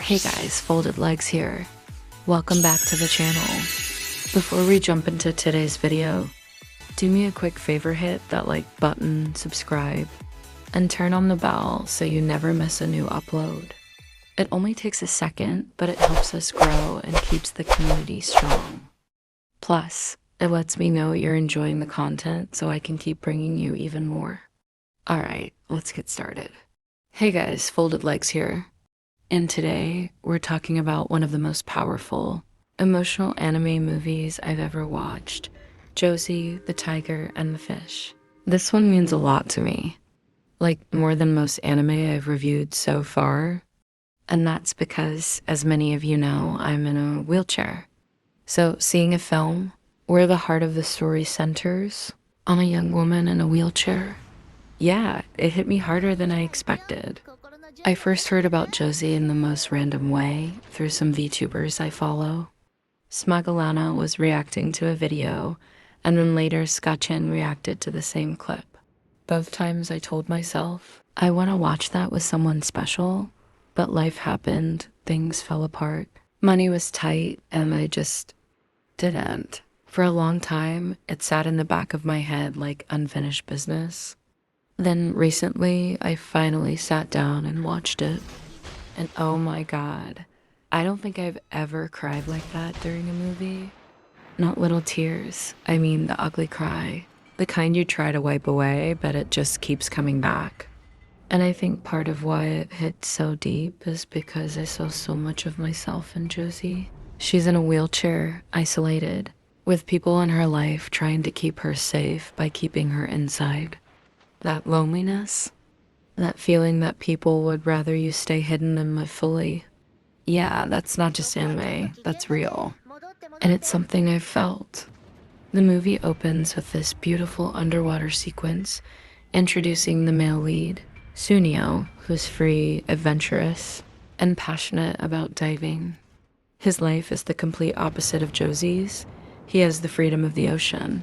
Hey guys, Folded Legs here. Welcome back to the channel. Before we jump into today's video, do me a quick favor, hit that like button, subscribe, and turn on the bell so you never miss a new upload. It only takes a second, but it helps us grow and keeps the community strong. Plus, it lets me know you're enjoying the content so I can keep bringing you even more. Alright, let's get started. Hey guys, Folded Legs here. And today, we're talking about one of the most powerful, emotional anime movies I've ever watched, Josie, the Tiger, and the Fish. This one means a lot to me, like more than most anime I've reviewed so far. And that's because, as many of you know, I'm in a wheelchair. So seeing a film where the heart of the story centers on a young woman in a wheelchair, yeah, it hit me harder than I expected. I first heard about Josie in the most random way through some VTubers I follow. Smagalana was reacting to a video, and then later Skachin reacted to the same clip. Both times I told myself, I want to watch that with someone special, but life happened, things fell apart. Money was tight, and I just didn't. For a long time, it sat in the back of my head like unfinished business. Then recently, I finally sat down and watched it. And oh my god, I don't think I've ever cried like that during a movie. Not little tears, I mean the ugly cry. The kind you try to wipe away, but it just keeps coming back. And I think part of why it hit so deep is because I saw so much of myself in Josie. She's in a wheelchair, isolated, with people in her life trying to keep her safe by keeping her inside. That loneliness, that feeling that people would rather you stay hidden than live fully. Yeah, that's not just anime, that's real. And it's something I've felt. The movie opens with this beautiful underwater sequence introducing the male lead, Sunio, who's free, adventurous, and passionate about diving. His life is the complete opposite of Josie's. He has the freedom of the ocean.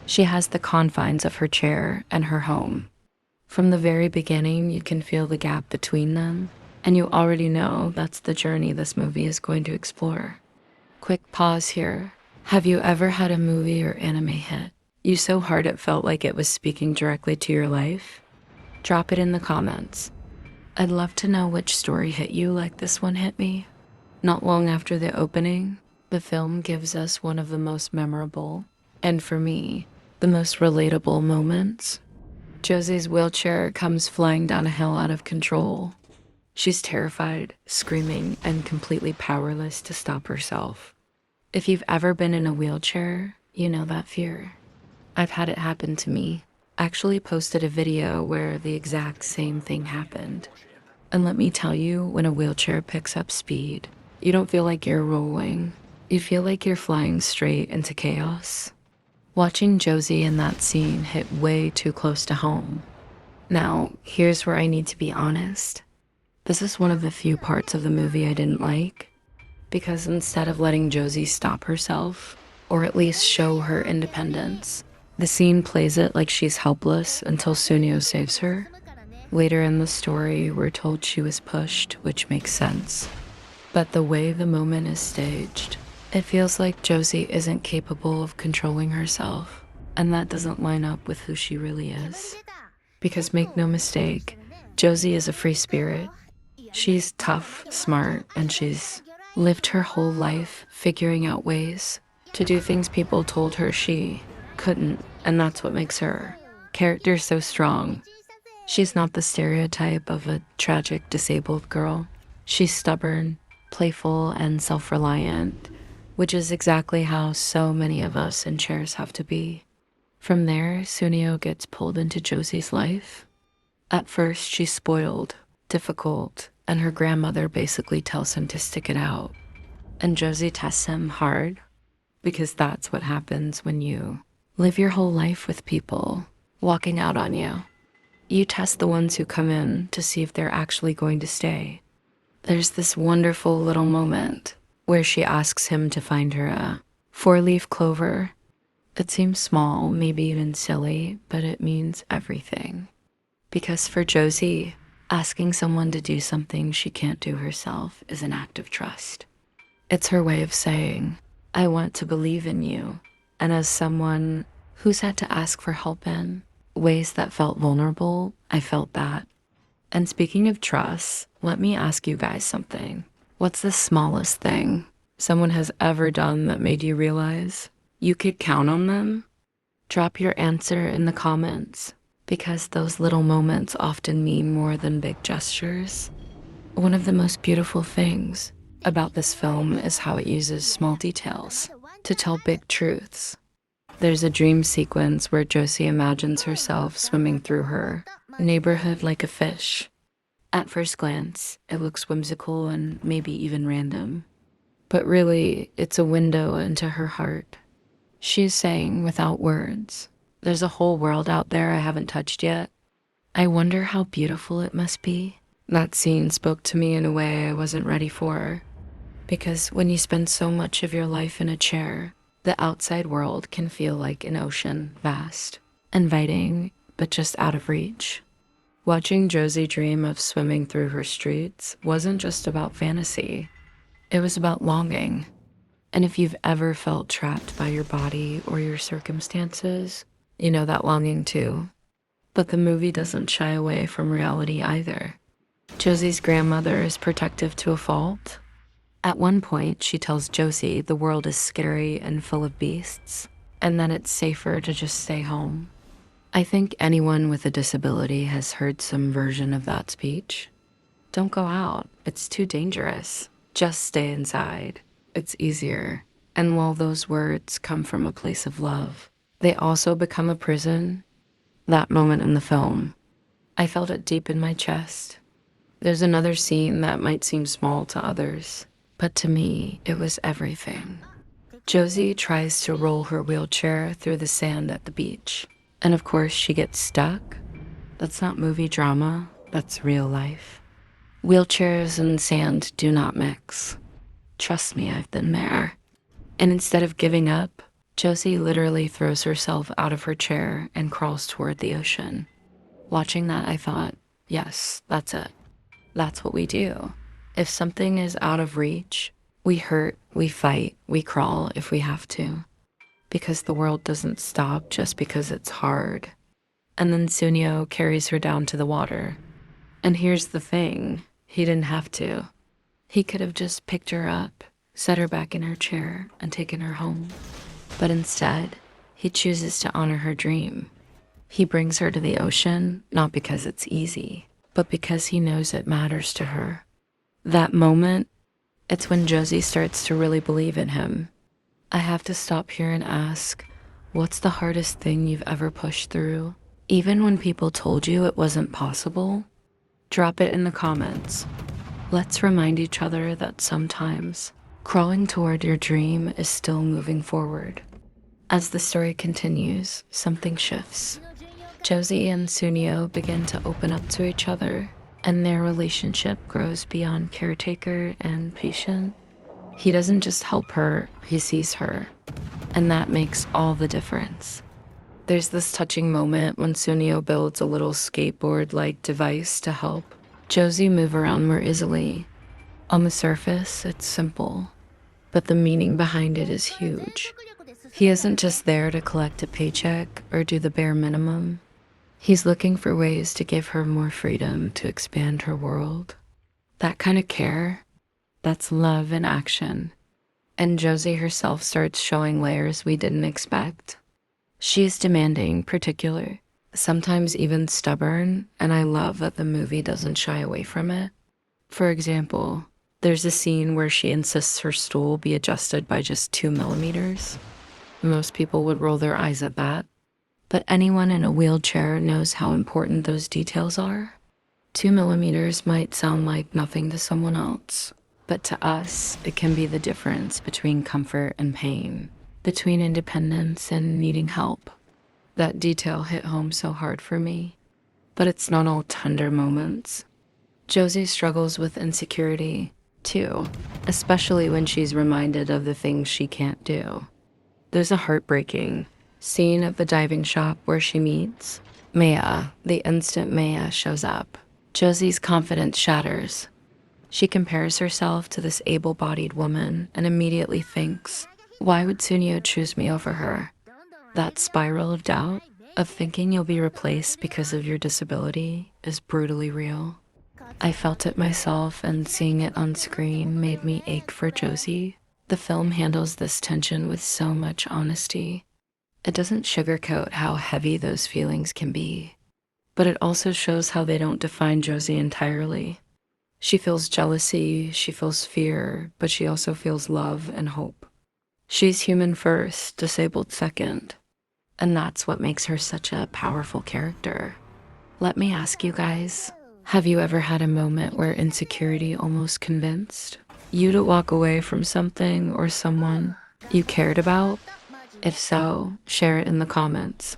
She has the confines of her chair and her home. From the very beginning, you can feel the gap between them, and you already know that's the journey this movie is going to explore. Quick pause here. Have you ever had a movie or anime hit you so hard it felt like it was speaking directly to your life? Drop it in the comments. I'd love to know which story hit you like this one hit me. Not long after the opening, the film gives us one of the most memorable, and for me, the most relatable moments. Josie's wheelchair comes flying down a hill out of control. She's terrified, screaming, and completely powerless to stop herself. If you've ever been in a wheelchair, you know that fear. I've had it happen to me. I actually posted a video where the exact same thing happened. And let me tell you, when a wheelchair picks up speed, you don't feel like you're rolling. You feel like you're flying straight into chaos. Watching Josie in that scene hit way too close to home. Now, here's where I need to be honest. This is one of the few parts of the movie I didn't like, because instead of letting Josie stop herself, or at least show her independence, the scene plays it like she's helpless until Sunio saves her. Later in the story, we're told she was pushed, which makes sense. But the way the moment is staged, it feels like Josie isn't capable of controlling herself, and that doesn't line up with who she really is. Because make no mistake, Josie is a free spirit. She's tough, smart, and she's lived her whole life figuring out ways to do things people told her she couldn't, and that's what makes her character so strong. She's not the stereotype of a tragic disabled girl. She's stubborn, playful, and self-reliant, which is exactly how so many of us in chairs have to be. From there, Sunio gets pulled into Josie's life. At first, she's spoiled, difficult, and her grandmother basically tells him to stick it out. And Josie tests him hard, because that's what happens when you live your whole life with people walking out on you. You test the ones who come in to see if they're actually going to stay. There's this wonderful little moment where she asks him to find her a 4-leaf clover. It seems small, maybe even silly, but it means everything. Because for Josie, Asking someone to do something she can't do herself is an act of trust. It's her way of saying, I want to believe in you. And as someone who's had to ask for help in ways that felt vulnerable, I felt that. And speaking of trust, let me ask you guys something. What's the smallest thing someone has ever done that made you realize you could count on them? Drop your answer in the comments, because those little moments often mean more than big gestures. One of the most beautiful things about this film is how it uses small details to tell big truths. There's a dream sequence where Josie imagines herself swimming through her neighborhood like a fish. At first glance, it looks whimsical and maybe even random. But really, it's a window into her heart. She is saying without words, there's a whole world out there I haven't touched yet. I wonder how beautiful it must be. That scene spoke to me in a way I wasn't ready for. Because when you spend so much of your life in a chair, the outside world can feel like an ocean, vast, inviting, but just out of reach. Watching Josie dream of swimming through her streets wasn't just about fantasy. It was about longing. And if you've ever felt trapped by your body or your circumstances, you know that longing too. But the movie doesn't shy away from reality either. Josie's grandmother is protective to a fault. At one point, she tells Josie the world is scary and full of beasts, and that it's safer to just stay home. I think anyone with a disability has heard some version of that speech. Don't go out, it's too dangerous. Just stay inside, it's easier. And while those words come from a place of love, they also become a prison. That moment in the film, I felt it deep in my chest. There's another scene that might seem small to others, but to me, it was everything. Josie tries to roll her wheelchair through the sand at the beach. And of course, she gets stuck. That's not movie drama, that's real life. Wheelchairs and sand do not mix. Trust me, I've been there. And instead of giving up, Josie literally throws herself out of her chair and crawls toward the ocean. Watching that, I thought, yes, that's it. That's what we do. If something is out of reach, we hurt, we fight, we crawl if we have to. Because the world doesn't stop just because it's hard. And then Sunio carries her down to the water. And here's the thing, he didn't have to. He could have just picked her up, set her back in her chair, and taken her home. But instead, he chooses to honor her dream. He brings her to the ocean, not because it's easy, but because he knows it matters to her. That moment, it's when Josie starts to really believe in him. I have to stop here and ask, what's the hardest thing you've ever pushed through? Even when people told you it wasn't possible? Drop it in the comments. Let's remind each other that sometimes crawling toward your dream is still moving forward. As the story continues, something shifts. Josie and Sunio begin to open up to each other, and their relationship grows beyond caretaker and patient. He doesn't just help her, he sees her, and that makes all the difference. There's this touching moment when Sunio builds a little skateboard-like device to help Josie move around more easily. On the surface, it's simple, but the meaning behind it is huge. He isn't just there to collect a paycheck or do the bare minimum. He's looking for ways to give her more freedom to expand her world. That kind of care, that's love in action. And Josie herself starts showing layers we didn't expect. She is demanding, particular, sometimes even stubborn, and I love that the movie doesn't shy away from it. For example, there's a scene where she insists her stool be adjusted by just 2 millimeters. Most people would roll their eyes at that, but anyone in a wheelchair knows how important those details are. 2 millimeters might sound like nothing to someone else, but to us, it can be the difference between comfort and pain, between independence and needing help. That detail hit home so hard for me, but it's not all tender moments. Josie struggles with insecurity, too, especially when she's reminded of the things she can't do. There's a heartbreaking scene at the diving shop where she meets Maya. The instant Maya shows up, Josie's confidence shatters. She compares herself to this able-bodied woman and immediately thinks, why would Sunio choose me over her? That spiral of doubt, of thinking you'll be replaced because of your disability, is brutally real. I felt it myself, and seeing it on screen made me ache for Josie. The film handles this tension with so much honesty. It doesn't sugarcoat how heavy those feelings can be, but it also shows how they don't define Josie entirely. She feels jealousy, she feels fear, but she also feels love and hope. She's human first, disabled second, and that's what makes her such a powerful character. Let me ask you guys, have you ever had a moment where insecurity almost convinced you to walk away from something or someone you cared about? If so, share it in the comments,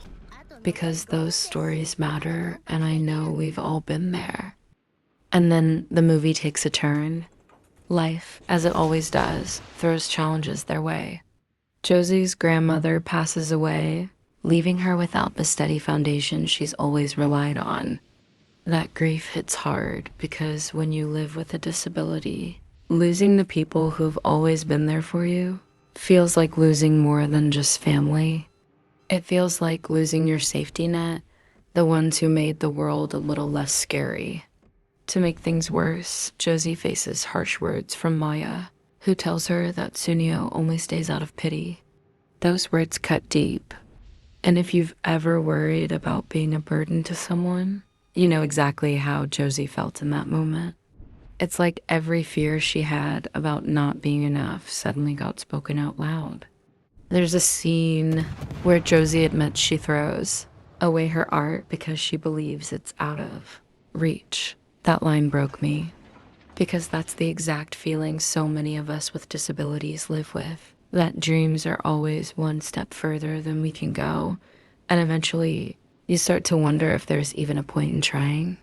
because those stories matter, and I know we've all been there. And then the movie takes a turn. Life, as it always does, throws challenges their way. Josie's grandmother passes away, leaving her without the steady foundation she's always relied on. That grief hits hard because when you live with a disability, losing the people who've always been there for you feels like losing more than just family. It feels like losing your safety net, the ones who made the world a little less scary. To make things worse, Josie faces harsh words from Maya, who tells her that Sunio only stays out of pity. Those words cut deep, and if you've ever worried about being a burden to someone, you know exactly how Josie felt in that moment. It's like every fear she had about not being enough suddenly got spoken out loud. There's a scene where Josie admits she throws away her art because she believes it's out of reach. That line broke me, because that's the exact feeling so many of us with disabilities live with. That dreams are always one step further than we can go, and eventually you start to wonder if there's even a point in trying.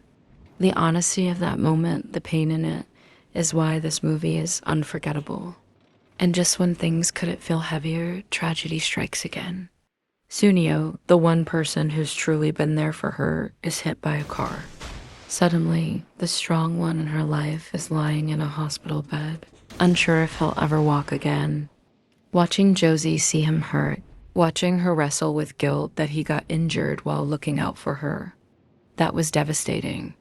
The honesty of that moment, the pain in it, is why this movie is unforgettable. And just when things couldn't feel heavier, tragedy strikes again. Sunio, the one person who's truly been there for her, is hit by a car. Suddenly, the strong one in her life is lying in a hospital bed, unsure if he'll ever walk again. Watching Josie see him hurt, watching her wrestle with guilt that he got injured while looking out for her, that was devastating.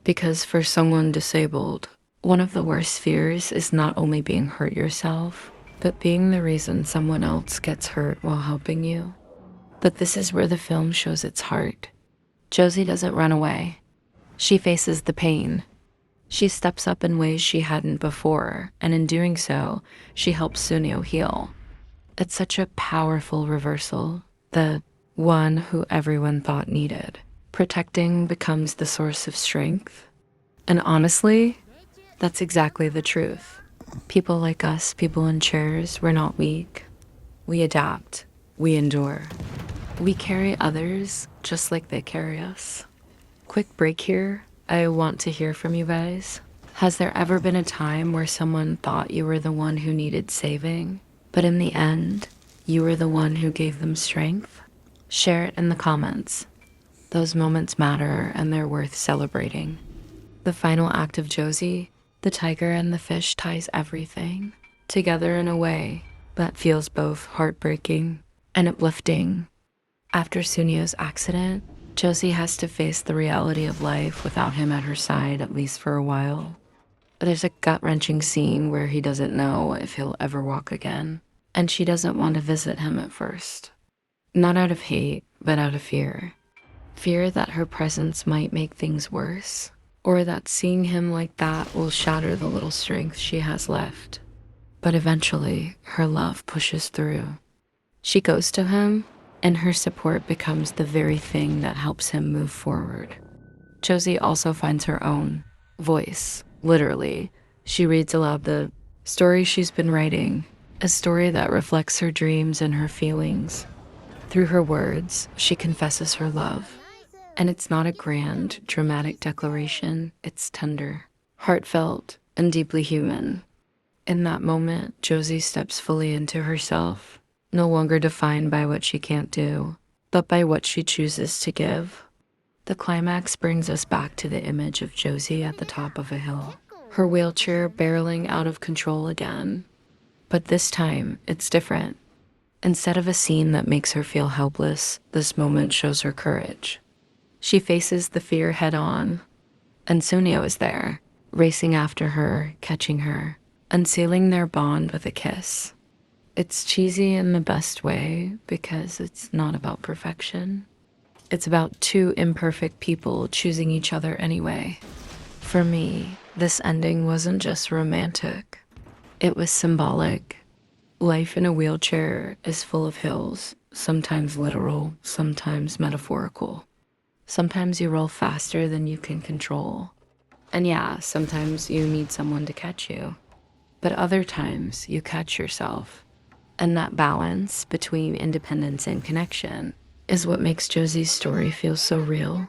Because for someone disabled, one of the worst fears is not only being hurt yourself, but being the reason someone else gets hurt while helping you. But this is where the film shows its heart. Josie doesn't run away. She faces the pain. She steps up in ways she hadn't before, and in doing so, she helps Sunio heal. It's such a powerful reversal, the one who everyone thought needed. Protecting becomes the source of strength. And honestly, that's exactly the truth. People like us, people in chairs, we're not weak. We adapt. We endure. We carry others just like they carry us. Quick break here. I want to hear from you guys. Has there ever been a time where someone thought you were the one who needed saving, but in the end, you were the one who gave them strength? Share it in the comments. Those moments matter, and they're worth celebrating. The final act of Josie, the tiger and the fish, ties everything together in a way that feels both heartbreaking and uplifting. After Sunio's accident, Josie has to face the reality of life without him at her side, at least for a while. There's a gut-wrenching scene where he doesn't know if he'll ever walk again, and she doesn't want to visit him at first. Not out of hate, but out of fear. Fear that her presence might make things worse, or that seeing him like that will shatter the little strength she has left. But eventually, her love pushes through. She goes to him, and her support becomes the very thing that helps him move forward. Josie also finds her own voice, literally. She reads aloud the story she's been writing, a story that reflects her dreams and her feelings. Through her words, she confesses her love. And it's not a grand, dramatic declaration, it's tender, heartfelt, and deeply human. In that moment, Josie steps fully into herself, no longer defined by what she can't do, but by what she chooses to give. The climax brings us back to the image of Josie at the top of a hill, her wheelchair barreling out of control again. But this time, it's different. Instead of a scene that makes her feel helpless, this moment shows her courage. She faces the fear head on, and Sunio is there, racing after her, catching her, and sealing their bond with a kiss. It's cheesy in the best way because it's not about perfection. It's about two imperfect people choosing each other anyway. For me, this ending wasn't just romantic. It was symbolic. Life in a wheelchair is full of hills, sometimes literal, sometimes metaphorical. Sometimes you roll faster than you can control. And yeah, sometimes you need someone to catch you. But other times you catch yourself. And that balance between independence and connection is what makes Josie's story feel so real.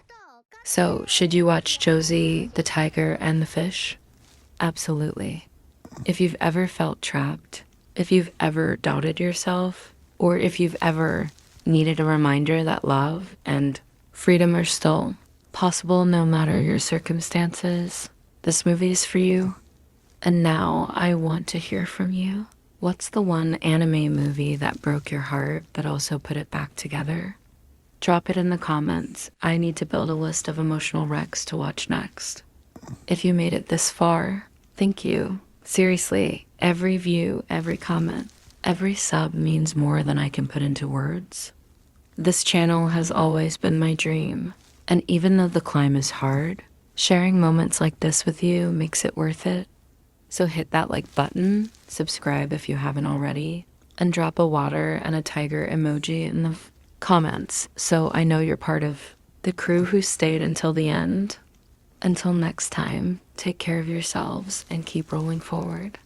So, should you watch Josie, the Tiger, and the Fish? Absolutely. If you've ever felt trapped, if you've ever doubted yourself, or if you've ever needed a reminder that love and freedom are still possible no matter your circumstances, this movie is for you. And now I want to hear from you. What's the one anime movie that broke your heart but also put it back together? Drop it in the comments. I need to build a list of emotional wrecks to watch next. If you made it this far, thank you. Seriously, every view, every comment, every sub means more than I can put into words. This channel has always been my dream, and even though the climb is hard, sharing moments like this with you makes it worth it. So hit that like button, subscribe if you haven't already, and drop a water and a tiger emoji in the comments so I know you're part of the crew who stayed until the end. Until next time, take care of yourselves and keep rolling forward.